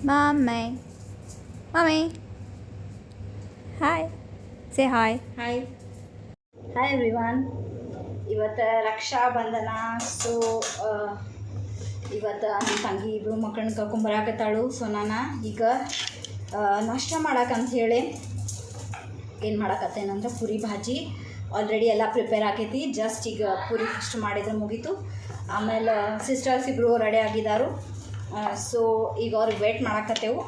Mommy. Mommy. Hi. Say hi. Hi hi everyone. ಇವತ್ತು Raksha Bandhan. So ಇವತ್ತು ನನ್ನ ತಂಗಿ ಇಬ್ಬರು ಮಕ್ಕಳನ್ನ ಕರ್ಕೊಂಬರಾಕತ್ತಾಳು. ಸೊ ನಾನು ಈಗ ನಾಷ್ಟ ಮಾಡಕ್ಕಂತ ಹೇಳಿ ಏನು ಮಾಡಕತ್ತೇನಂದ್ರೆ ಪೂರಿ ಭಾಜಿ ಆಲ್ರೆಡಿ ಎಲ್ಲ ಪ್ರಿಪೇರ್ ಆಗೈತಿ. ಜಸ್ಟ್ ಈಗ ಪೂರಿ ಫಸ್ಟ್ ಮಾಡಿದ್ರೆ ಮುಗೀತು. ಆಮೇಲೆ ಸಿಸ್ಟರ್ಸ್ ಇಬ್ಬರು ರೆಡಿ ಆಗಿದ್ದಾರು. ಸೊ ಈಗ ಅವ್ರಿಗೆ ವೇಟ್ ಮಾಡಾಕತ್ತೇವು.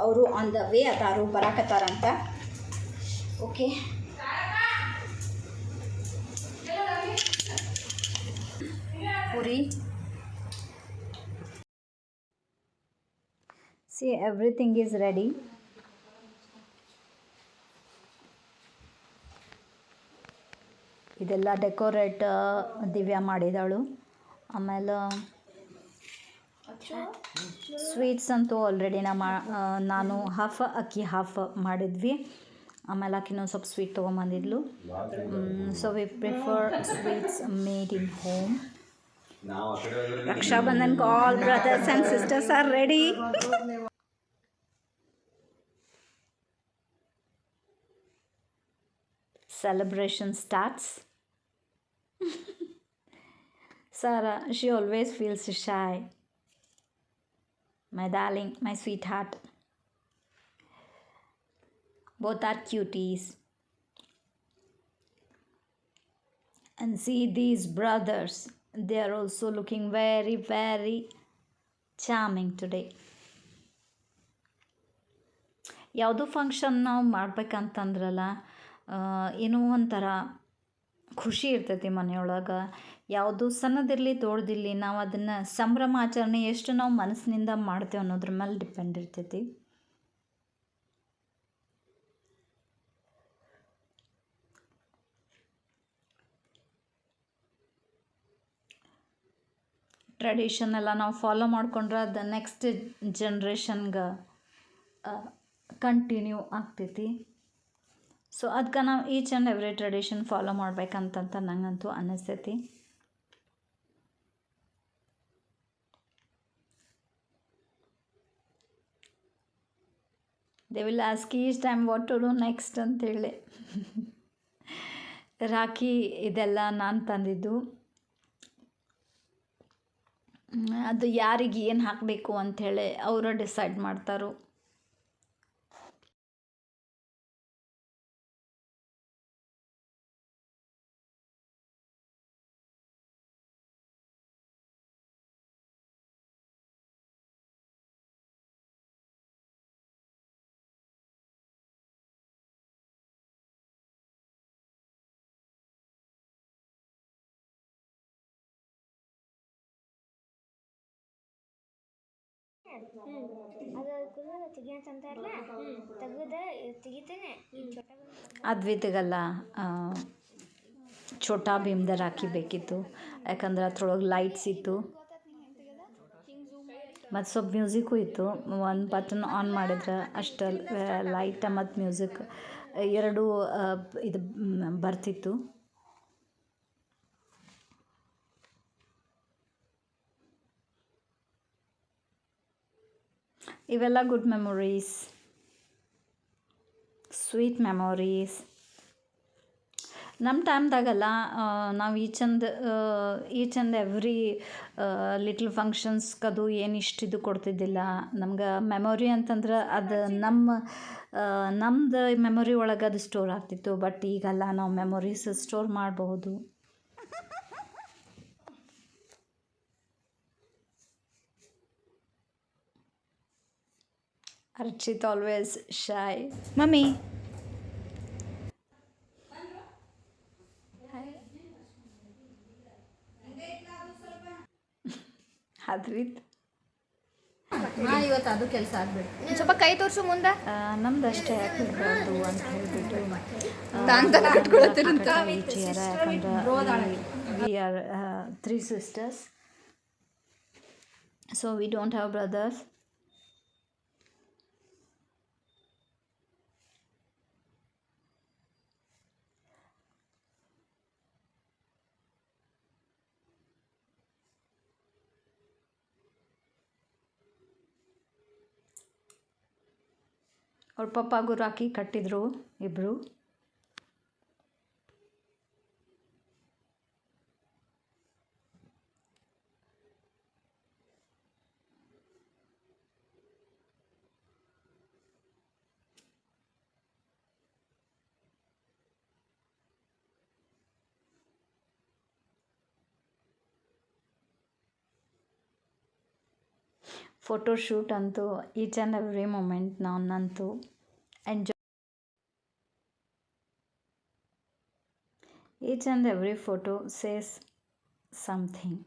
ಅವರು ಆನ್ ದ ವೇ ಅದಾರು, ಬರಾಕತ್ತಾರಂತ. ಓಕೆ, ಪೂರಿ. See, everything is ready. ಇದೆಲ್ಲ ಡೆಕೋರೇಟ್ ದಿವ್ಯಾ ಮಾಡಿದಳು. ಆಮೇಲೆ ಸ್ವೀಟ್ಸ್ ಅಂತೂ ಆಲ್ರೆಡಿ ನಾನು ಹಾಫ್ ಅಕ್ಕಿ ಹಾಫ್ ಮಾಡಿದ್ವಿ. ಆಮೇಲೆ ಆಕಿನೂ ಸ್ವಲ್ಪ ಸ್ವೀಟ್ ತೊಗೊಂಬಂದಿದ್ಲು. So we prefer sweets made in home. Raksha Bandhan, all brothers and sisters are ready. Celebration starts. Sarah, she always feels shy. My darling, my sweetheart. Both are cuties. And see these brothers. They are also looking very, very charming today. ಯಾವುದೋ function ನಾವು ಮಾಡ್ಬೇಕಂತಂದ್ರಲ್ಲ, ಏನೋ ಒಂಥರ ಖುಷಿ ಇರ್ತೈತಿ ಮನೆಯೊಳಗೆ. ಯಾವುದು ಸಣ್ಣದಿರಲಿ ದೊಡ್ಡದಿರಲಿ, ನಾವು ಅದನ್ನು ಸಂಭ್ರಮಾಚರಣೆ ಎಷ್ಟು ನಾವು ಮನಸ್ಸಿನಿಂದ ಮಾಡ್ತೇವೆ ಅನ್ನೋದ್ರ ಮೇಲೆ ಡಿಪೆಂಡ್ ಇರ್ತೈತಿ. ಟ್ರೆಡಿಷನ್ ಎಲ್ಲ ನಾವು ಫಾಲೋ ಮಾಡ್ಕೊಂಡ್ರೆ ಅದು ನೆಕ್ಸ್ಟ್ ಜನ್ರೇಷನ್ಗೆ ಕಂಟಿನ್ಯೂ ಆಗ್ತೈತಿ. ಸೊ ಅದಕ್ಕೆ ನಾವು each and every tradition follow ಮಾಡ್ಬೇಕಂತಂತ ನಂಗಂತೂ ಅನ್ನಿಸ್ತೈತಿ. They will ask each time what to do next ಅಂತೇಳಿ. ರಾಖಿ ಇದೆಲ್ಲ ನಾನು ತಂದಿದ್ದು. ಅದು ಯಾರಿಗೆ ಏನು ಹಾಕಬೇಕು ಅಂಥೇಳಿ ಅವರು ಡಿಸೈಡ್ ಮಾಡ್ತಾರೋ. ಅದ್ವಿತಿಗಲ್ಲ, ಛೋಟಾ ಭೀಮ್ದ ರಾಖಿ ಬೇಕಿತ್ತು. ಯಾಕಂದ್ರೆ ಅದ್ರೊಳಗೆ ಲೈಟ್ಸ್ ಇತ್ತು ಮತ್ತು ಸ್ವಲ್ಪ ಮ್ಯೂಸಿಕ್ಕು ಇತ್ತು. ಒಂದು ಬಟನ್ ಆನ್ ಮಾಡಿದ್ರೆ ಅಷ್ಟು ಲೈಟ ಮತ್ತು ಮ್ಯೂಸಿಕ್ ಎರಡೂ ಇದು ಬರ್ತಿತ್ತು. ಇವೆಲ್ಲ ಗುಡ್ ಮೆಮೊರೀಸ್, ಸ್ವೀಟ್ ಮೆಮೊರೀಸ್. ನಮ್ಮ ಟೈಮ್ದಾಗಲ್ಲ ನಾವು ಈಚ್ ಆ್ಯಂಡ್ ಎವ್ರಿ ಲಿಟ್ಲ್ ಫಂಕ್ಷನ್ಸ್ಗದು ಏನು ಇಷ್ಟಿದು ಕೊಡ್ತಿದ್ದಿಲ್ಲ. ನಮ್ಗೆ ಮೆಮೊರಿ ಅಂತಂದ್ರೆ ಅದು ನಮ್ದು ಮೆಮೊರಿ ಒಳಗೆ ಅದು ಸ್ಟೋರ್ ಆಗ್ತಿತ್ತು. ಬಟ್ ಈಗೆಲ್ಲ ನಾವು ಮೆಮೊರೀಸ್ ಸ್ಟೋರ್ ಮಾಡಬಹುದು. Archit always shy. Mummy. Advith ಇವತ್ತು ಅದು ಕೆಲಸ ಆಗ್ಬಿಟ್ಟು ಸ್ವಲ್ಪ ಕೈ ತೋರಿಸು ಮುಂದೆ. ನಮ್ದಷ್ಟೇ ಯಾಕೆ ಇರಬಾರ್ದು ಅಂತ ಹೇಳ್ಬಿಟ್ಟು ಯಾಕಂದ್ರೆ we are 3 sisters, so we don't have brothers. ಅವ್ರ ಪಪ್ಪಾಗೂ ರಾಖಿ ಕಟ್ಟಿದ್ರು ಇಬ್ಬರು. ಫೋಟೋಶೂಟ್ ಅಂತೂ ಈಚ್ ಆ್ಯಂಡ್ ಎವ್ರಿ ಮೂಮೆಂಟ್ ನಾನಂತೂ enjoy. Each and every photo says something.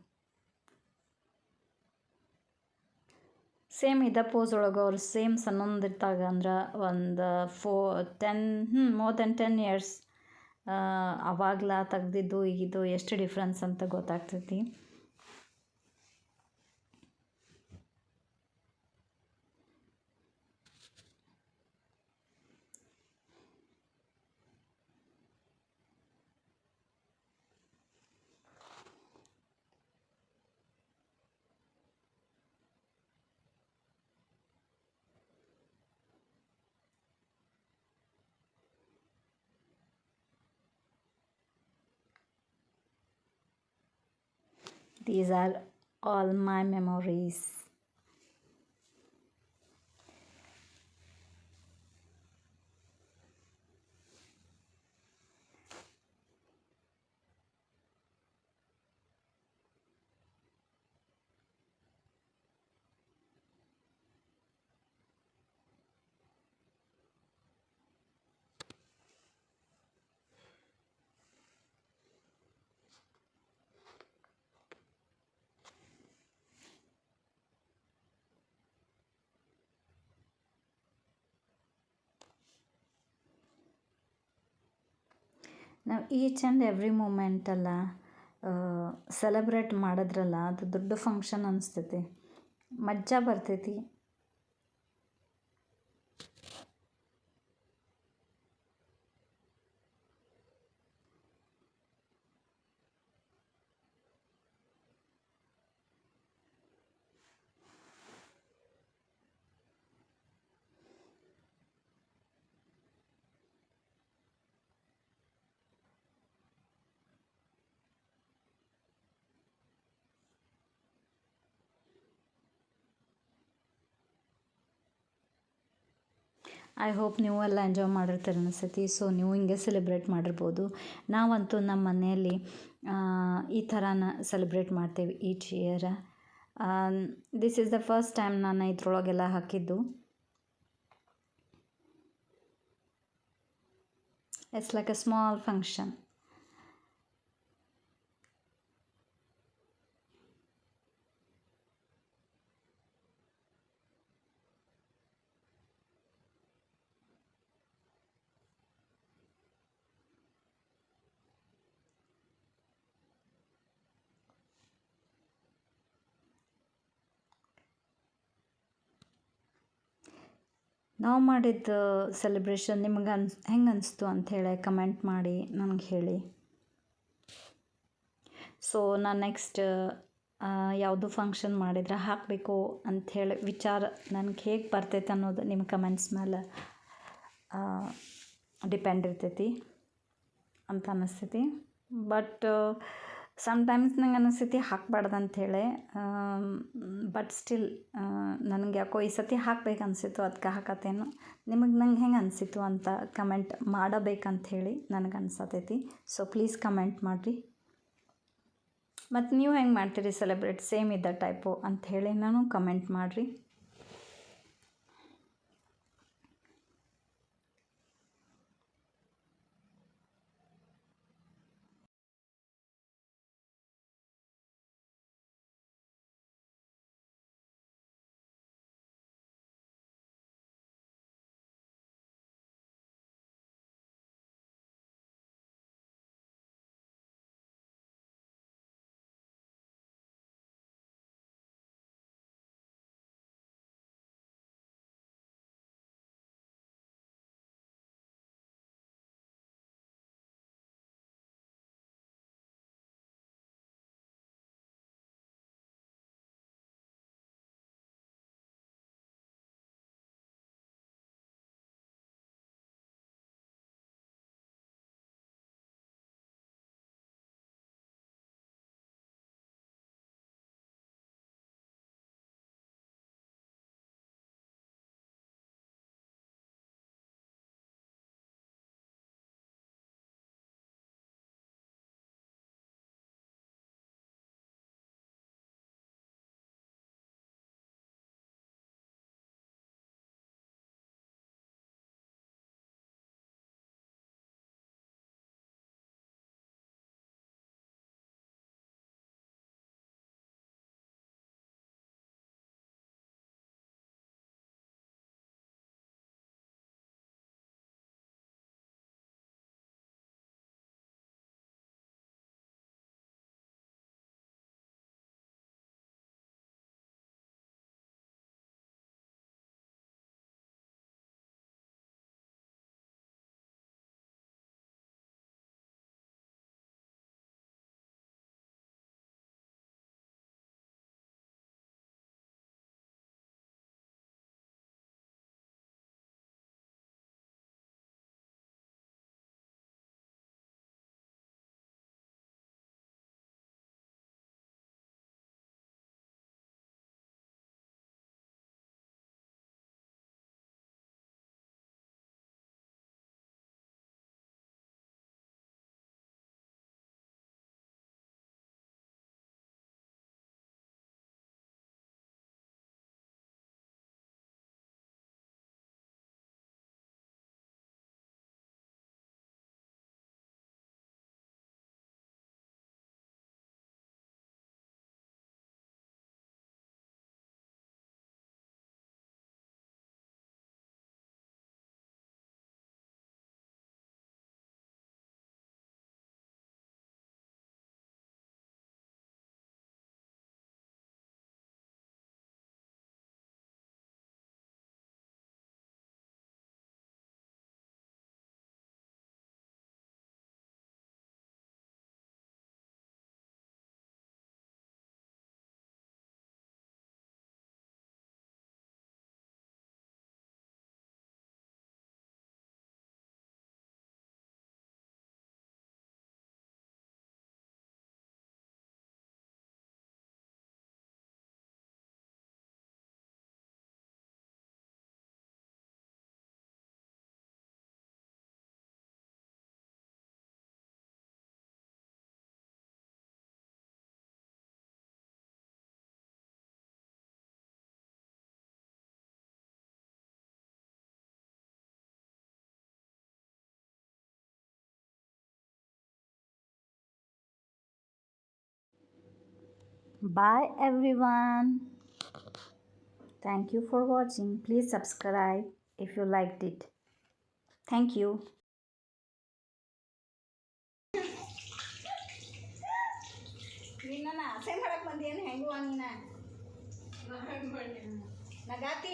Same ಇದ ಪೋಸ್ ಒಳಗೆ ಅವ್ರು ಸೇಮ್ ಸಣ್ಣಂದಿರ್ತಾಗ ಅಂದ್ರೆ ಒಂದು 10 ಮೋರ್ ದೆನ್ 10 ಇಯರ್ಸ್ ಅವಾಗಲ ತೆಗ್ದಿದ್ದು ಈಗಿದ್ದು ಎಷ್ಟು ಡಿಫ್ರೆನ್ಸ್ ಅಂತ ಗೊತ್ತಾಗ್ತೈತಿ. These are all my memories. ನಾವು ಈಚ್ ಆ್ಯಂಡ್ ಎವ್ರಿ ಮೂಮೆಂಟಲ್ಲ ಸೆಲೆಬ್ರೇಟ್ ಮಾಡಿದ್ರಲ್ಲ ಅದು ದೊಡ್ಡ ಫಂಕ್ಷನ್ ಅನಿಸ್ತೈತಿ, ಮಜಾ ಬರ್ತೈತಿ. ಐ ಹೋಪ್ ನೀವು ಎಲ್ಲ ಎಂಜಾಯ್ ಮಾಡಿರ್ತೀರ ಅನಿಸ್ತೈತಿ. ಸೊ ನೀವು ಹಿಂಗೆ ಸೆಲೆಬ್ರೇಟ್ ಮಾಡಿರ್ಬೋದು. ನಾವಂತೂ ನಮ್ಮ ಮನೆಯಲ್ಲಿ ಈ ಥರನ ಸೆಲೆಬ್ರೇಟ್ ಮಾಡ್ತೇವೆ each year. This is the first time ನಾನು ಇದ್ರೊಳಗೆಲ್ಲ ಹಾಕಿದ್ದು. It's like a small function. ನಾವು ಮಾಡಿದ ಸೆಲೆಬ್ರೇಷನ್ ನಿಮ್ಗೆ ಹೆಂಗೆ ಅನಿಸ್ತು ಅಂಥೇಳಿ ಕಮೆಂಟ್ ಮಾಡಿ ನನಗೆ ಹೇಳಿ. ಸೊ ನಾನು ನೆಕ್ಸ್ಟ್ ಯಾವುದು ಫಂಕ್ಷನ್ ಮಾಡಿದ್ರೆ ಹಾಕಬೇಕು ಅಂಥೇಳಿ ವಿಚಾರ ನನಗೆ ಹೇಗೆ ಬರ್ತೈತೆ ಅನ್ನೋದು ನಿಮ್ಮ ಕಮೆಂಟ್ಸ್ ಮೇಲೆ ಡಿಪೆಂಡ್ ಇರ್ತೈತಿ ಅಂತ ಅನ್ನಿಸ್ತೈತಿ. ಬಟ್ ಸಮ್ಟೈಮ್ಸ್ ನಂಗೆ ಅನಿಸ್ತೈತಿ ಹಾಕಬಾರ್ದು ಅಂಥೇಳಿ. ಬಟ್ ಸ್ಟಿಲ್ ನನಗೆ ಯಾಕೋ ಈ ಸತಿ ಹಾಕ್ಬೇಕು ಅನಿಸಿತ್ತು, ಅದಕ್ಕೆ ಹಾಕತ್ತೇನು. ನಂಗೆ ಹೆಂಗೆ ಅನಿಸಿತು ಅಂತ ಕಮೆಂಟ್ ಮಾಡಬೇಕಂಥೇಳಿ ನನಗೆ ಅನ್ಸತೈತಿ. ಸೊ ಪ್ಲೀಸ್ ಕಮೆಂಟ್ ಮಾಡಿರಿ. ಮತ್ತು ನೀವು ಹೆಂಗೆ ಮಾಡ್ತೀರಿ ಸೆಲೆಬ್ರೇಟ್, ಸೇಮ್ ಇದ್ದ ಟೈಪು ಅಂಥೇಳಿ ನಾನು ಕಮೆಂಟ್ ಮಾಡಿರಿ. Bye everyone. Thank you for watching. Please subscribe if you liked it. Thank you. ನಿನ್ನ ಅಸಹ್ಯ ಮಾಡಕ್ಕೆ ಬಂದೇನು ಹೆಂಗುವ ನೀನ ನಗಾತಿ